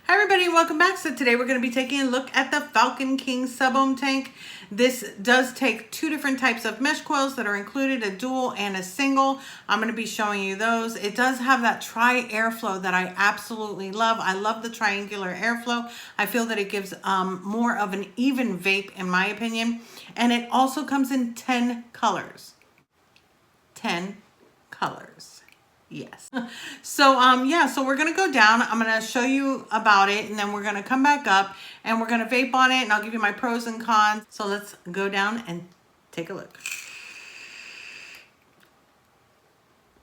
Hi everybody, welcome back. So today we're going to be taking a look at the Falcon King Subohm tank. This does take two different types of mesh coils that are included, a dual and a single. I'm going to be showing you those. It does have that tri-airflow that I absolutely love. I love the triangular airflow. I feel that it gives more of an even vape in my opinion. And it also comes in 10 colors. 10 colors. Yes. So yeah, so we're gonna go down. I'm gonna show you about it, and then we're gonna come back up and we're gonna vape on it, and I'll give you my pros and cons. So let's go down and take a look.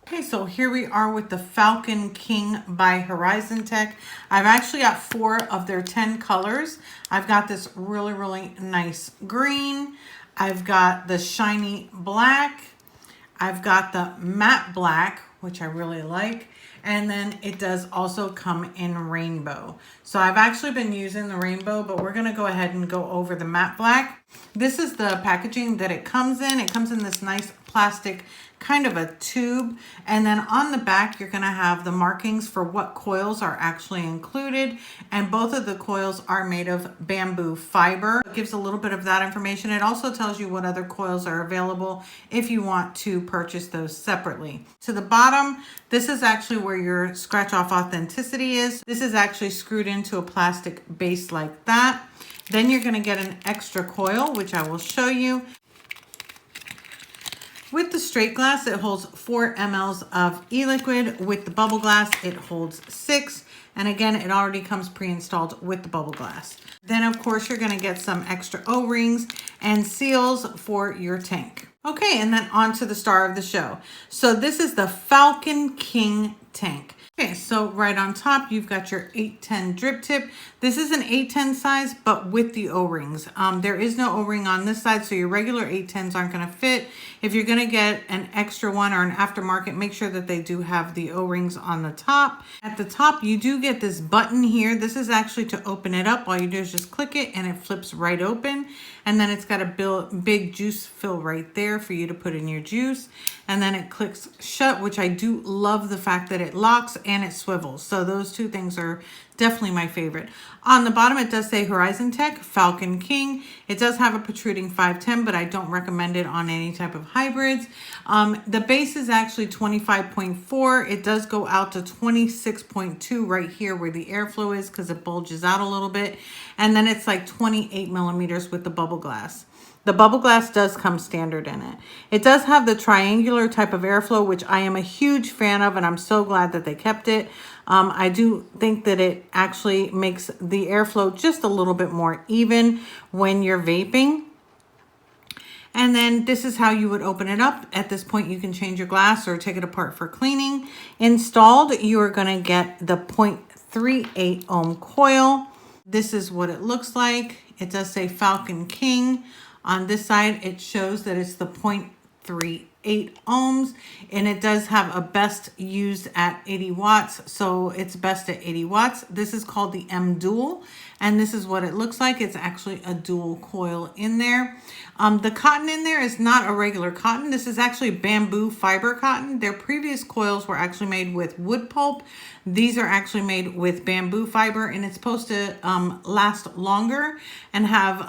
Okay, so here we are with the Falcon King by Horizon Tech. I've actually got 4 of their 10 colors. I've got this really nice green. I've got the shiny black. I've got the matte black, which I really like. And then it does also come in rainbow. So I've actually been using the rainbow, but we're gonna go ahead and go over the matte black. This is the packaging that it comes in. It comes in this nice plastic kind of a tube, and then on the back you're going to have the markings for what coils are actually included, and both of the coils are made of bamboo fiber. It gives a little bit of that information. It also tells you what other coils are available if you want to purchase those separately. To the bottom, this is actually where your scratch off authenticity is. This is actually screwed into a plastic base like that. Then you're going to get an extra coil, which I will show you. With the straight glass, it holds 4 mLs of e-liquid. With the bubble glass, it holds 6. And again, it already comes pre-installed with the bubble glass. Then of course, you're gonna get some extra O-rings and seals for your tank. Okay, and then on to the star of the show. So this is the Falcon King tank. Okay, so right on top, you've got your 810 drip tip. This is an 810 size, but with the O-rings. There is no O-ring on this side, so your regular 810s aren't gonna fit. If you're gonna get an extra one or an aftermarket, make sure that they do have the O-rings on the top. At the top, you do get this button here. This is actually to open it up. All you do is just click it and it flips right open. And then it's got a big juice fill right there for you to put in your juice. And then it clicks shut, which I do love the fact that it locks and it swivels. So those two things are definitely my favorite. On the bottom, it does say Horizon Tech, Falcon King. It does have a protruding 510, but I don't recommend it on any type of hybrids. The base is actually 25.4. It does go out to 26.2 right here where the airflow is because it bulges out a little bit. And then it's like 28 millimeters with the bubble glass. The bubble glass does come standard in it. It does have the triangular type of airflow, which I am a huge fan of, and I'm so glad that they kept it. I do think that it actually makes the airflow just a little bit more even when you're vaping. And then this is how you would open it up. At this point, you can change your glass or take it apart for cleaning. Installed, you are going to get the 0.38 ohm coil. This is what it looks like. It does say Falcon King. On this side, it shows that it's the 0.38 ohms, and it does have a best used at 80 watts. So it's best at 80 watts. This is called the M Dual, and this is what it looks like. It's actually a dual coil in there. The cotton in there is not a regular cotton. This is actually bamboo fiber cotton. Their previous coils were actually made with wood pulp. These are actually made with bamboo fiber, and it's supposed to last longer and have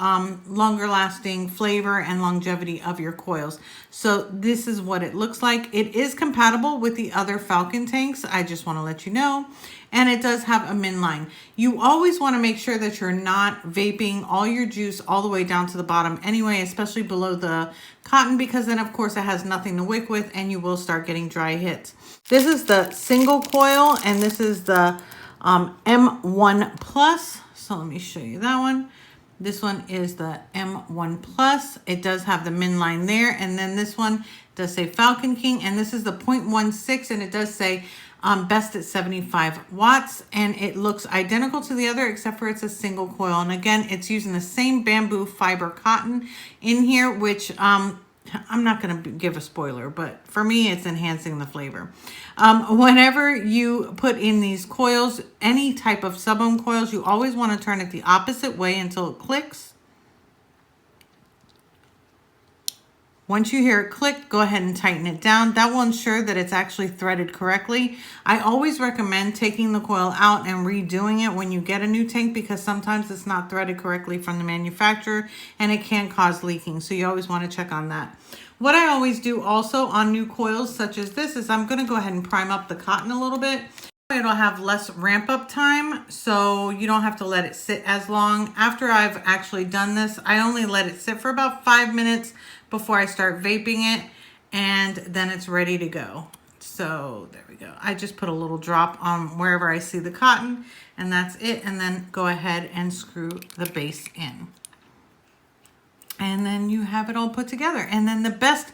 longer lasting flavor and longevity of your coils. So this is what it looks like. It is compatible with the other Falcon tanks. I just want to let you know. And it does have a min line. You always want to make sure that you're not vaping all your juice all the way down to the bottom anyway, especially below the cotton, because then of course it has nothing to wick with and you will start getting dry hits. This is the single coil, and this is the M1 Plus. So let me show you that one. This one is the M1 Plus. It does have the min line there. And then this one does say Falcon King, and this is the 0.16, and it does say best at 75 watts, and it looks identical to the other except for it's a single coil. And again, it's using the same bamboo fiber cotton in here, which I'm not going to give a spoiler, but for me, it's enhancing the flavor. Whenever you put in these coils, any type of Subohm coils, you always want to turn it the opposite way until it clicks. Once you hear it click, go ahead and tighten it down. That will ensure that it's actually threaded correctly. I always recommend taking the coil out and redoing it when you get a new tank, because sometimes it's not threaded correctly from the manufacturer and it can cause leaking. So you always want to check on that. What I always do also on new coils such as this is I'm going to go ahead and prime up the cotton a little bit. It'll have less ramp up time, so you don't have to let it sit as long. After I've actually done this, I only let it sit for about 5 minutes before I start vaping it, and then it's ready to go. So there we go. I just put a little drop on wherever I see the cotton, and that's it. And then go ahead and screw the base in. And then you have it all put together. And then the best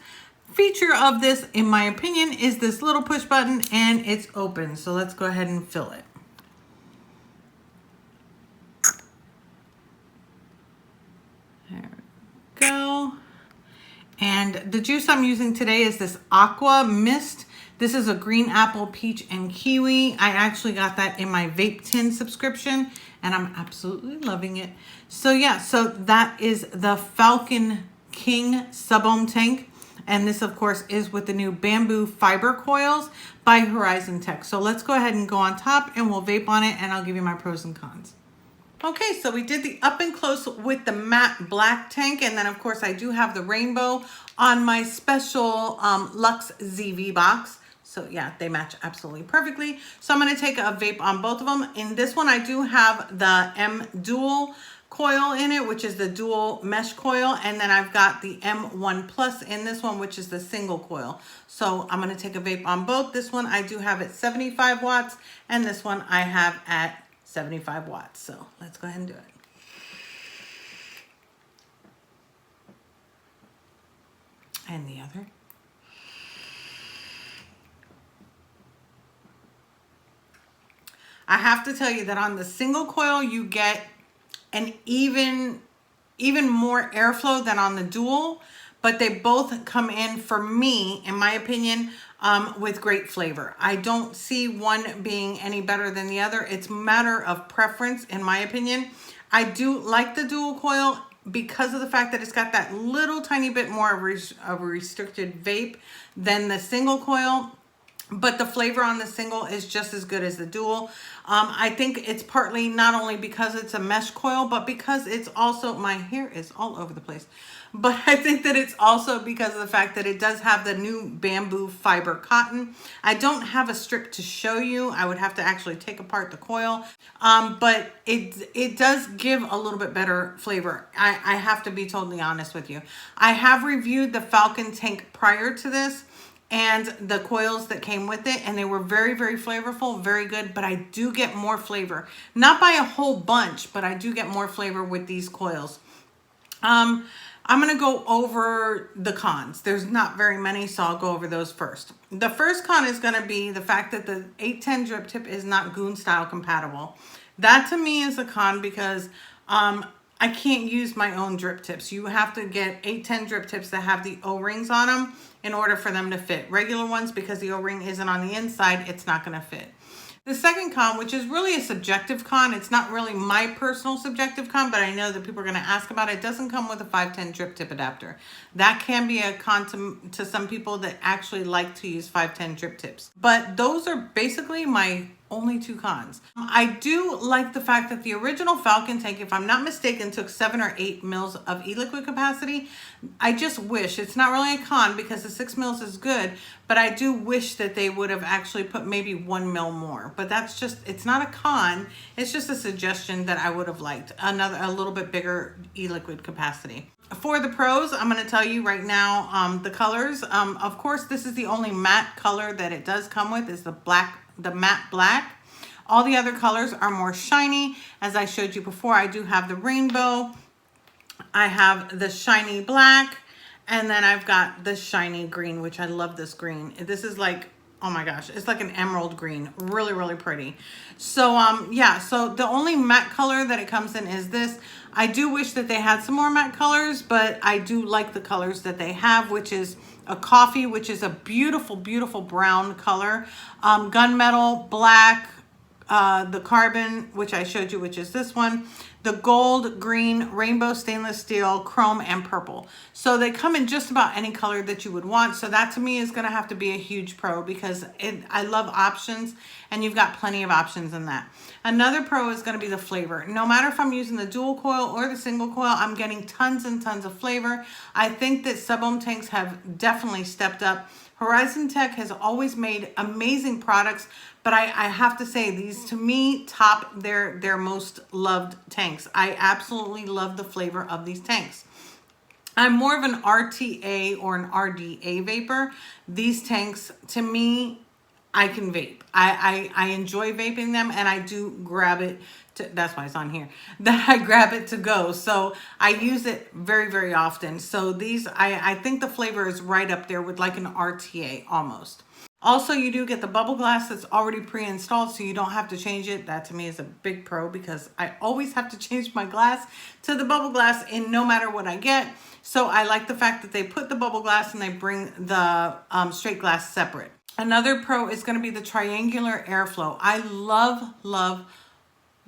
feature of this, in my opinion, is this little push button, and it's open. So let's go ahead and fill it. There we go. And the juice I'm using today is this Aqua Mist. This is a green apple, peach, and kiwi. I actually got that in my Vape tin subscription, and I'm absolutely loving it. So yeah, so that is the Falcon King Subohm tank. And this, of course, is with the new bamboo fiber coils by Horizon Tech. So let's go ahead and go on top and we'll vape on it, and I'll give you my pros and cons. Okay, so we did the up and close with the matte black tank. And then, of course, I do have the rainbow on my special Luxe ZV box. So yeah, they match absolutely perfectly. So I'm going to take a vape on both of them. In this one, I do have the M Dual coil in it, which is the dual mesh coil, and then I've got the M1 Plus in this one, which is the single coil. So I'm going to take a vape on both. This one I do have at 75 watts, and this one I have at 75 watts. So let's go ahead and do it. And the other. I have to tell you that on the single coil, you get an even more airflow than on the dual, but they both come in, for me, in my opinion, with great flavor. I don't see one being any better than the other. It's a matter of preference, in my opinion. I do like the dual coil because of the fact that it's got that little tiny bit more of a restricted vape than the single coil. But the flavor on the single is just as good as the dual. I think it's partly not only because it's a mesh coil, but because it's also, my hair is all over the place. But I think that it's also because of the fact that it does have the new bamboo fiber cotton. I don't have a strip to show you. I would have to actually take apart the coil. But it does give a little bit better flavor. I have to be totally honest with you. I have reviewed the Falcon tank prior to this, and the coils that came with it, and they were very, very flavorful, very good, but I do get more flavor. Not by a whole bunch, but I do get more flavor with these coils. I'm going to go over the cons. There's not very many, so I'll go over those first. The first con is going to be the fact that the 810 drip tip is not Goon style compatible. That to me is a con because I can't use my own drip tips. You have to get 810 drip tips that have the O-rings on them in order for them to fit. Regular ones, because the O-ring isn't on the inside, it's not going to fit. The second con, which is really a subjective con, it's not really my personal subjective con, but I know that people are going to ask about it, doesn't come with a 510 drip tip adapter. That can be a con to some people that actually like to use 510 drip tips. But those are basically my only two cons. I do like the fact that the original Falcon tank, if I'm not mistaken, took 7 or 8 mils of e-liquid capacity. I just wish, it's not really a con because the 6 mils is good, but I do wish that they would have actually put maybe 1 mil more. But that's just, it's not a con, it's just a suggestion that I would have liked. A little bit bigger e-liquid capacity. For the pros, I'm going to tell you right now the colors. Of course, this is the only matte color that it does come with, is the matte black. All the other colors are more shiny. As I showed you before, I do have the rainbow. I have the shiny black, and then I've got the shiny green, which I love this green. This is like, oh my gosh, it's like an emerald green. Really, really pretty. So yeah, so the only matte color that it comes in is this. I do wish that they had some more matte colors, but I do like the colors that they have, which is a coffee, which is a beautiful, beautiful brown color, gunmetal, black, the carbon, which I showed you, which is this one, the gold, green, rainbow stainless steel, chrome, and purple. So they come in just about any color that you would want. So that to me is going to have to be a huge pro, because I love options, and you've got plenty of options in that. Another pro is going to be the flavor. No matter if I'm using the dual coil or the single coil, I'm getting tons and tons of flavor. I think that Subohm tanks have definitely stepped up. Horizon Tech has always made amazing products, but I have to say, these to me top their most loved tanks. I absolutely love the flavor of these tanks. I'm more of an RTA or an RDA vapor. These tanks, to me, I can vape. I enjoy vaping them, and I do grab it to, that's why it's on here, that I grab it to go. So I use it very, very often. So these, I think the flavor is right up there with like an RTA almost. Also, you do get the bubble glass that's already pre-installed, so you don't have to change it. That to me is a big pro, because I always have to change my glass to the bubble glass in no matter what I get. So I like the fact that they put the bubble glass and they bring the straight glass separate. Another pro is going to be the triangular airflow. I love, love,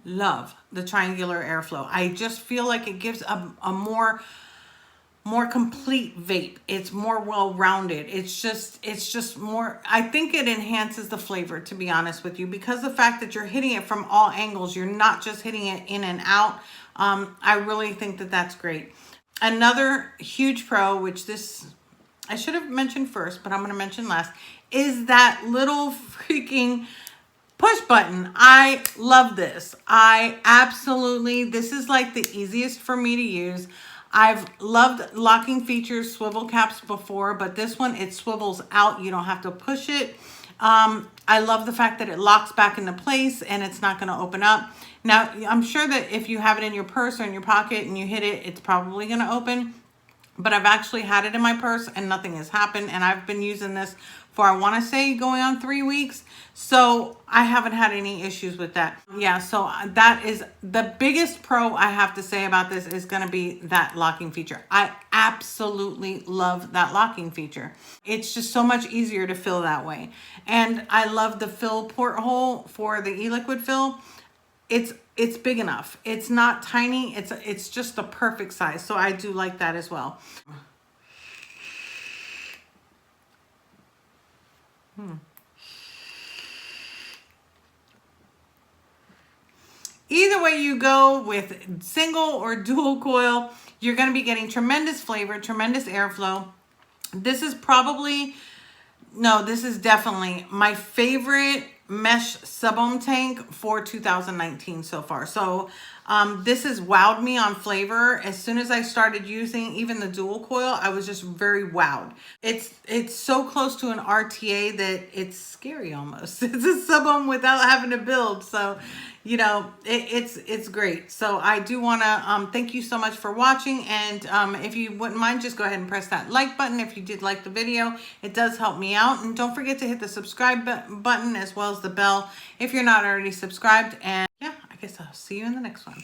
love the triangular airflow. I just feel like it gives a more complete vape. It's more well-rounded. It's just more, I think it enhances the flavor, to be honest with you, because the fact that you're hitting it from all angles, you're not just hitting it in and out. I really think that that's great. Another huge pro, which this I should have mentioned first, but I'm going to mention last, is that little freaking push button. I love this. This is like the easiest for me to use. I've loved locking features, swivel caps before, but this one, it swivels out. You don't have to push it. I love the fact that it locks back into place and it's not going to open up. Now, I'm sure that if you have it in your purse or in your pocket and you hit it, it's probably going to open. But I've actually had it in my purse and nothing has happened. And I've been using this for, I want to say, going on 3 weeks. So I haven't had any issues with that. Yeah, so that is the biggest pro I have to say about this, is going to be that locking feature. I absolutely love that locking feature. It's just so much easier to fill that way. And I love the fill porthole for the e-liquid fill. It's big enough. It's not tiny. It's just the perfect size. So I do like that as well. Either way you go, with single or dual coil, you're going to be getting tremendous flavor, tremendous airflow. This is definitely my favorite mesh Subohm tank for 2019 so far. So this has wowed me on flavor. As soon as I started using even the dual coil, I was just very wowed. It's so close to an RTA that it's scary almost. It's a Subohm without having to build. So, you know, it's great. So I do want to thank you so much for watching. And if you wouldn't mind, just go ahead and press that like button if you did like the video. It does help me out. And don't forget to hit the subscribe button as well as the bell if you're not already subscribed. And yeah, I guess I'll see you in the next one.